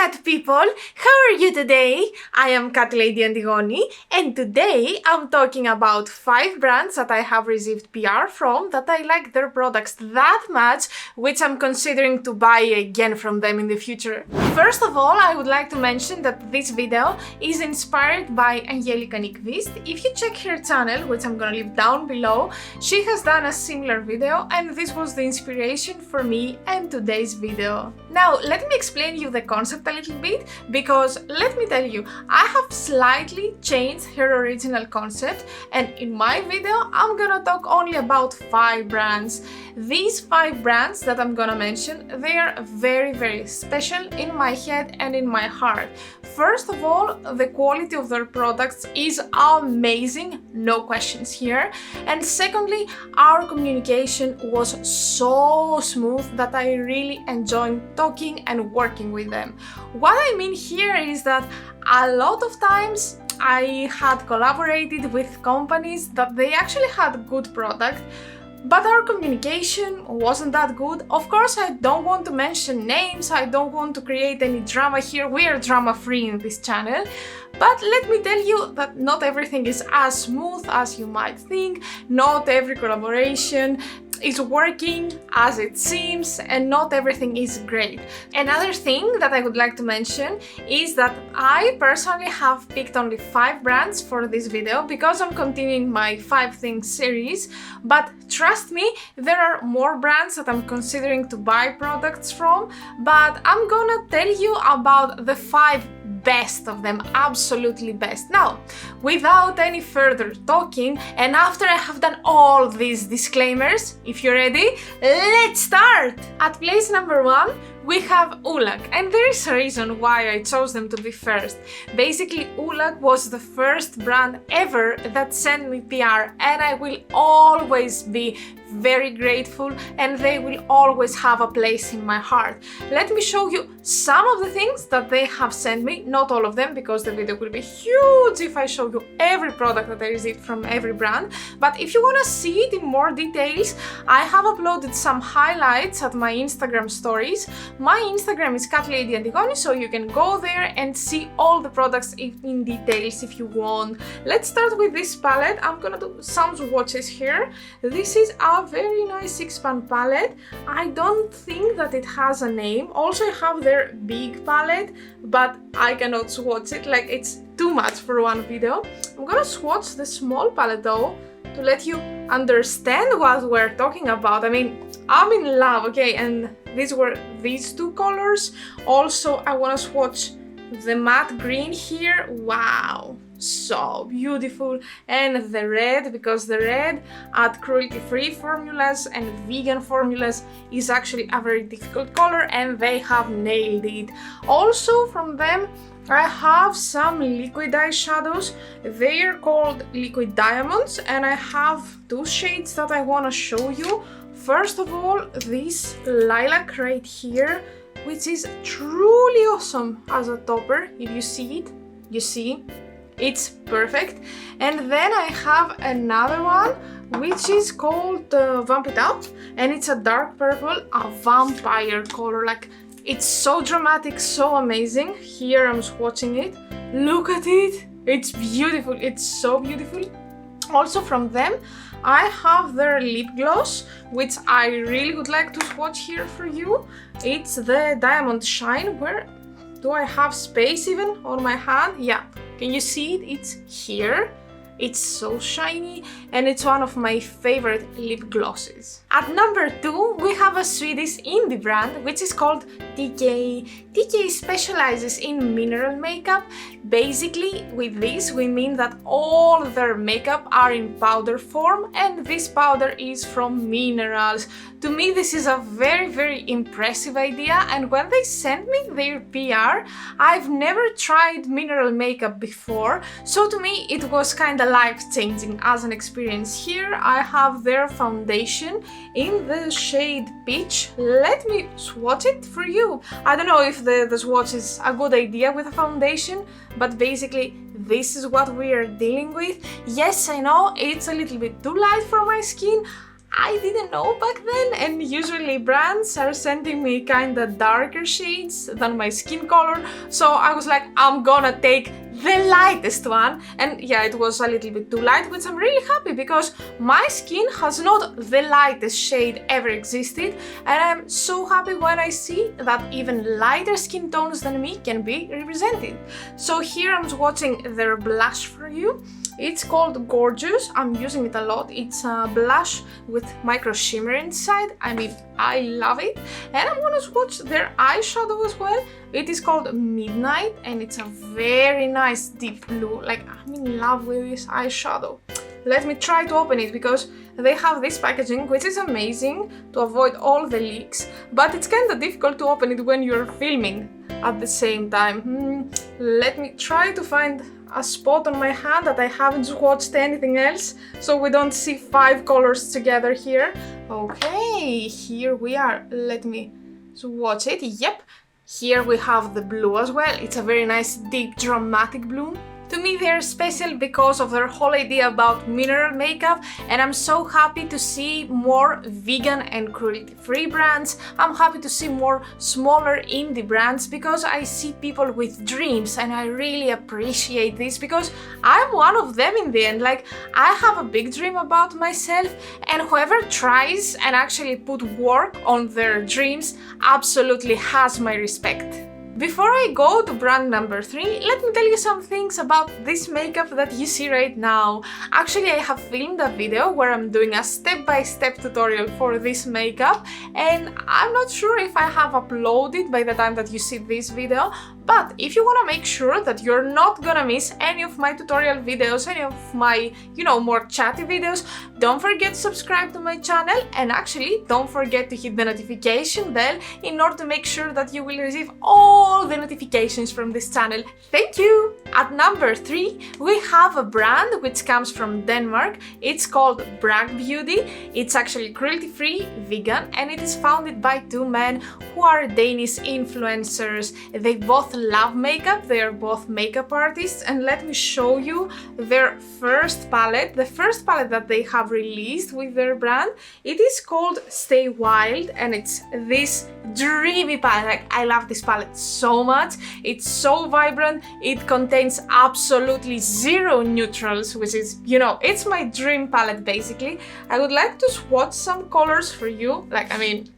Cat people, how are you today? I am Catlady Antigoni, and today I'm talking about 5 brands that I have received PR from that I like their products that much, which I'm considering to buy again from them in the future. First of all, I would like to mention that this video is inspired by Angelika Nyqvist. If you check her channel, which I'm gonna leave down below, she has done a similar video, and this was the inspiration for me and today's video. Now, let me explain you the concept a little bit, because let me tell you, I have slightly changed her original concept, and in my video I'm gonna talk only about 5 brands. These 5 brands that I'm gonna mention, they are very special in my head and in my heart. First of all, the quality of their products is amazing, no questions here. And secondly, our communication was so smooth that I really enjoyed talking and working with them. What I mean here is that a lot of times I had collaborated with companies that they actually had good product, but our communication wasn't that good. Of course, I don't want to mention names, I don't want to create any drama here, we are drama free in this channel. But let me tell you that not everything is as smooth as you might think, not every collaboration is working as it seems, and not everything is great. Another thing that I would like to mention is that I personally have picked only 5 brands for this video because I'm continuing my 5 things series, but trust me, there are more brands that I'm considering to buy products from, but I'm gonna tell you about the 5 best of them, absolutely best. Now, without any further talking, and after I have done all these disclaimers, if you're ready, let's start! At place number 1, we have Ulak, and there is a reason why I chose them to be first. Basically, Ulak was the first brand ever that sent me PR, and I will always be very grateful, and they will always have a place in my heart. Let me show you some of the things that they have sent me, not all of them, because the video will be huge if I show you every product that I received from every brand. But if you want to see it in more details, I have uploaded some highlights at my Instagram stories. My Instagram is Catlady Antigoni, so you can go there and see all the products in details if you want. Let's start with this palette. I'm gonna do some swatches here. This is a very nice 6-pan palette. I don't think that it has a name. Also, I have their big palette, but I cannot swatch it, like it's too much for one video. I'm gonna swatch the small palette though, to let you understand what we're talking about. I mean, I'm in love, okay, and these were these 2 colors. Also, I want to swatch the matte green here. Wow, so beautiful. And the red, because the red at cruelty-free formulas and vegan formulas is actually a very difficult color, and they have nailed it. Also from them, I have some liquid eyeshadows. They are called Liquid Diamonds, and I have 2 shades that I want to show you. First of all, this lilac right here, which is truly awesome as a topper. If you see it, you see, it's perfect. And then I have another one, which is called Vamp It Up, and it's a dark purple, a vampire color. Like, it's so dramatic, so amazing. Here I'm swatching it. Look at it. It's beautiful. It's so beautiful. Also from them, I have their lip gloss, which I really would like to swatch here for you. It's the Diamond Shine. Where do I have space even on my hand? Yeah, can you see it? It's here. It's so shiny, and it's one of my favorite lip glosses. At number 2, we have a Swedish indie brand, which is called TK. TK specializes in mineral makeup. Basically, with this, we mean that all their makeup are in powder form, and this powder is from minerals. To me, this is a very impressive idea, and when they sent me their PR, I've never tried mineral makeup before, so to me it was kinda life-changing as an experience. Here I have their foundation in the shade Peach. Let me swatch it for you. I don't know if the swatch is a good idea with a foundation, but basically this is what we are dealing with. Yes, I know it's a little bit too light for my skin. I didn't know back then, and usually brands are sending me kinda darker shades than my skin color, so I was like, I'm gonna take the lightest one, and yeah, it was a little bit too light, which I'm really happy because my skin has not the lightest shade ever existed, and I'm so happy when I see that even lighter skin tones than me can be represented. So here I'm swatching their blush for you. It's called Gorgeous. I'm using it a lot. It's a blush with micro shimmer inside. I mean, I love it. And I'm gonna swatch their eyeshadow as well. It is called Midnight and it's a very nice deep blue. Like, I'm in love with this eyeshadow. Let me try to open it because they have this packaging, which is amazing to avoid all the leaks, but it's kind of difficult to open it when you're filming at the same time. Let me try to find a spot on my hand that I haven't swatched anything else, so we don't see 5 colors together here. Okay, here we are. Let me swatch it. Yep, here we have the blue as well. It's a very nice, deep, dramatic blue. To me, they're special because of their whole idea about mineral makeup, and I'm so happy to see more vegan and cruelty-free brands. I'm happy to see more smaller indie brands because I see people with dreams, and I really appreciate this because I'm one of them in the end. Like, I have a big dream about myself, and whoever tries and actually put work on their dreams absolutely has my respect. Before I go to brand number 3, let me tell you some things about this makeup that you see right now. Actually, I have filmed a video where I'm doing a step-by-step tutorial for this makeup, and I'm not sure if I have uploaded by the time that you see this video, but if you want to make sure that you're not gonna miss any of my tutorial videos, any of my, more chatty videos, don't forget to subscribe to my channel, and actually don't forget to hit the notification bell in order to make sure that you will receive all the notifications from this channel. Thank you! At number 3, we have a brand which comes from Denmark. It's called Brag Beauty. It's actually cruelty-free, vegan, and it is founded by 2 men who are Danish influencers. They both love makeup, they are both makeup artists, and let me show you their first palette. The first palette that they have released with their brand, it is called Stay Wild, and it's this dreamy palette. Like, I love this palette so much. It's so vibrant. It contains absolutely 0 neutrals, which is, it's my dream palette basically. I would like to swatch some colors for you. Like, I mean,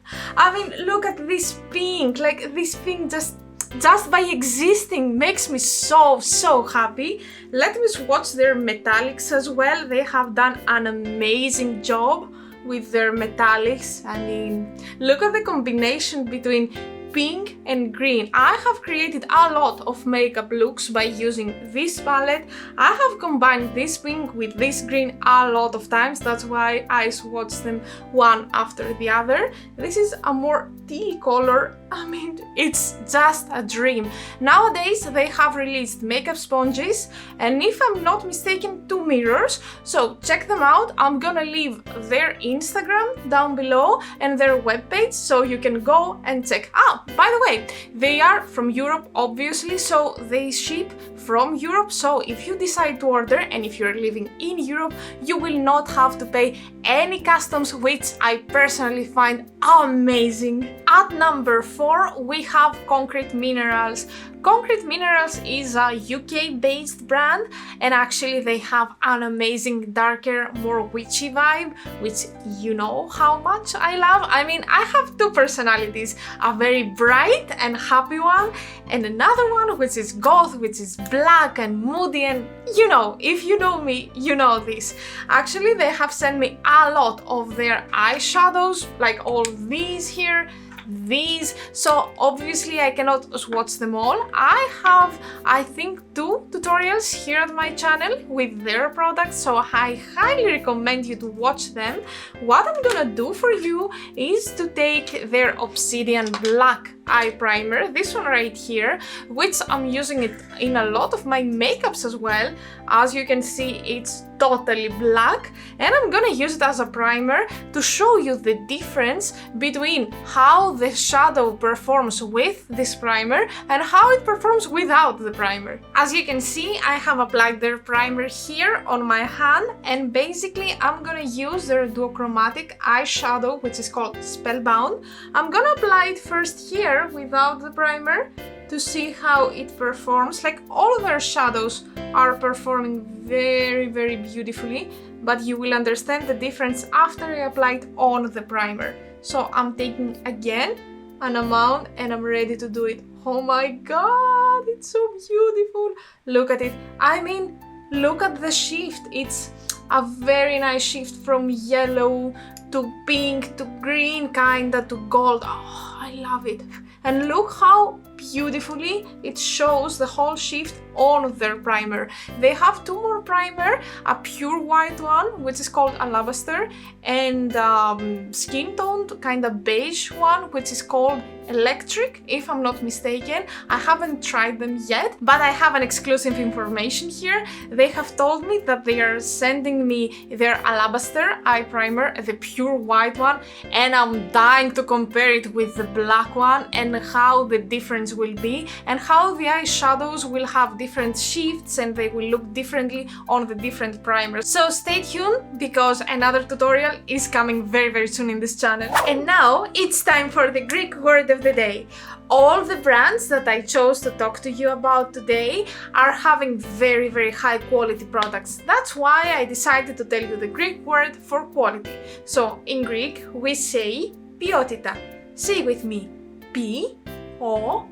look at this pink. Like, this pink just by existing makes me so happy. Let me swatch their metallics as well. They have done an amazing job with their metallics. I mean, look at the combination between pink and green. I have created a lot of makeup looks by using this palette. I have combined this pink with this green a lot of times. That's why I swatched them one after the other. This is a more teal color. I mean, it's just a dream. Nowadays, they have released makeup sponges, and if I'm not mistaken, 2 mirrors. So check them out. I'm gonna leave their Instagram down below and their webpage so you can go and check out. By the way, they are from Europe, obviously, so they ship from Europe. So if you decide to order and if you're living in Europe, you will not have to pay any customs, which I personally find amazing. At number 4, we have Concrete Minerals. Concrete Minerals is a UK-based brand, and actually they have an amazing, darker, more witchy vibe, which you know how much I love. I mean, I have 2 personalities, a very bright and happy one, and another one which is goth, which is black and moody, and if you know me, you know this. Actually, they have sent me a lot of their eyeshadows, like all these here, these, so obviously I cannot swatch them all. I have, I think, 2 tutorials here at my channel with their products, so I highly recommend you to watch them. What I'm gonna do for you is to take their Obsidian Black eye primer, this one right here, which I'm using it in a lot of my makeups as well. As you can see, it's totally black, and I'm gonna use it as a primer to show you the difference between how the shadow performs with this primer and how it performs without the primer. As you can see, I have applied their primer here on my hand, and basically I'm gonna use their duochromatic eyeshadow, which is called Spellbound. I'm gonna apply it first here without the primer to see how it performs. Like, all their shadows are performing very beautifully, but you will understand the difference after I apply it on the primer. So I'm taking again an amount and I'm ready to do it. Oh my god, it's so beautiful. Look at it. I mean, look at the shift. It's a very nice shift from yellow to pink to green, kinda to gold. Oh, I love it. And look how beautifully it shows the whole shift on their primer. They have two more primer, a pure white one, which is called Alabaster, and skin toned kind of beige one, which is called Electric, if I'm not mistaken. I haven't tried them yet, but I have an exclusive information here. They have told me that they are sending me their Alabaster eye primer, the pure white one, and I'm dying to compare it with the black one and how the difference will be and how the eyeshadows will have different shifts and they will look differently on the different primers. So stay tuned, because another tutorial is coming very soon in this channel. And now it's time for the Greek word of the day. All the brands that I chose to talk to you about today are having very high quality products. That's why I decided to tell you the Greek word for quality. So in Greek we say ποιότητα. Say with me. P-O-T-I-T-A.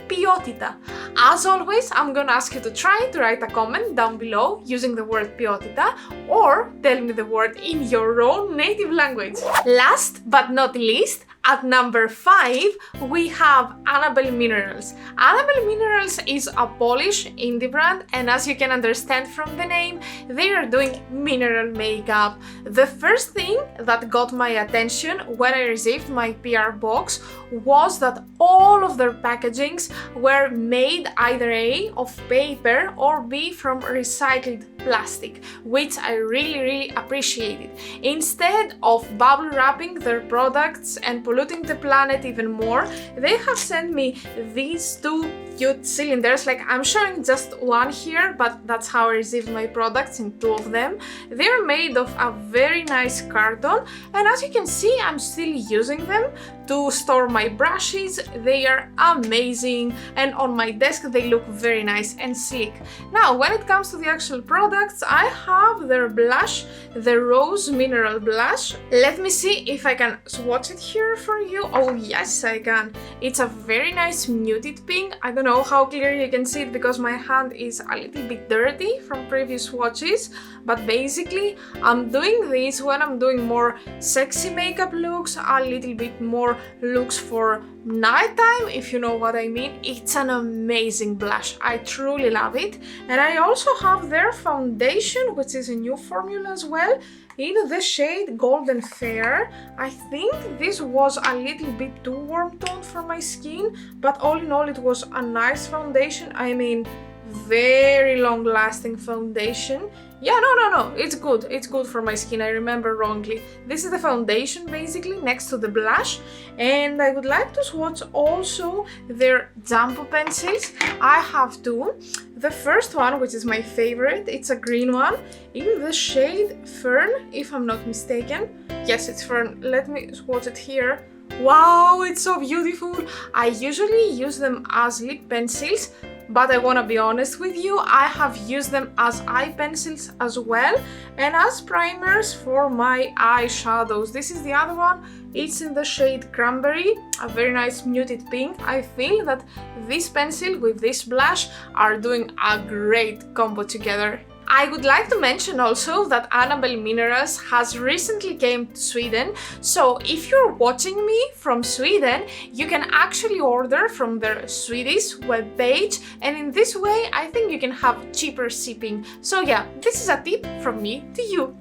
Ποιότητα. As always, I'm gonna ask you to try to write a comment down below using the word ποιότητα, or tell me the word in your own native language. Last but not least, at number 5, we have Annabelle Minerals. Annabelle Minerals is a Polish indie brand, and as you can understand from the name, they are doing mineral makeup. The first thing that got my attention when I received my PR box was that all of their packagings were made either A, of paper, or B, from recycled plastic, which I really appreciated. Instead of bubble wrapping their products and polluting the planet even more, they have sent me these two cute cylinders. Like, I'm showing just one here, but that's how I received my products, in two of them. They're made of a very nice carton, and as you can see, I'm still using them to store my brushes. They are amazing, and on my desk they look very nice and sleek. Now, when it comes to the actual products, I have their blush, the Rose Mineral Blush. Let me see if I can swatch it here for you. Oh yes, I can. It's a very nice muted pink. I don't know how clear you can see it because my hand is a little bit dirty from previous swatches, but basically I'm doing this when I'm doing more sexy makeup looks, a little bit more looks for nighttime, if you know what I mean. It's an amazing blush. I truly love it. And I also have their foundation, which is a new formula as well, in the shade Golden Fair. I think this was a little bit too warm toned for my skin, but all in all it was a nice foundation. I mean, very long lasting foundation. Yeah, no, it's good for my skin. I remember wrongly. This is the foundation basically next to the blush, and I would like to swatch also their Jumbo pencils. I have two. The first one, which is my favorite, it's a green one in the shade Fern, if I'm not mistaken. Yes, it's Fern. Let me swatch it here. Wow, it's so beautiful. I usually use them as lip pencils, but I wanna be honest with you, I have used them as eye pencils as well, and as primers for my eyeshadows. This is the other one. It's in the shade Cranberry, a very nice muted pink. I feel that this pencil with this blush are doing a great combo together. I would like to mention also that Annabelle Minerals has recently came to Sweden, so if you're watching me from Sweden, you can actually order from their Swedish webpage, and in this way I think you can have cheaper shipping. So yeah, this is a tip from me to you.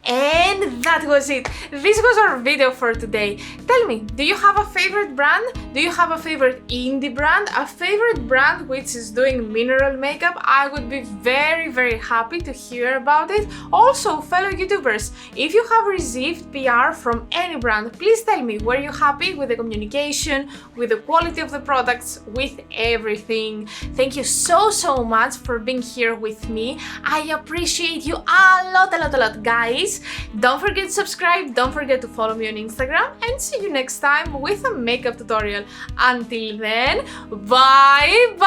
And that was it. This was our video for today. Tell me, do you have a favorite brand? Do you have a favorite indie brand? A favorite brand which is doing mineral makeup? I would be very happy to hear about it. Also, fellow YouTubers, if you have received PR from any brand, please tell me, were you happy with the communication, with the quality of the products, with everything? Thank you so much for being here with me. I appreciate you a lot, guys. Don't forget to subscribe, don't forget to follow me on Instagram, and see you next time with a makeup tutorial. Until then, bye!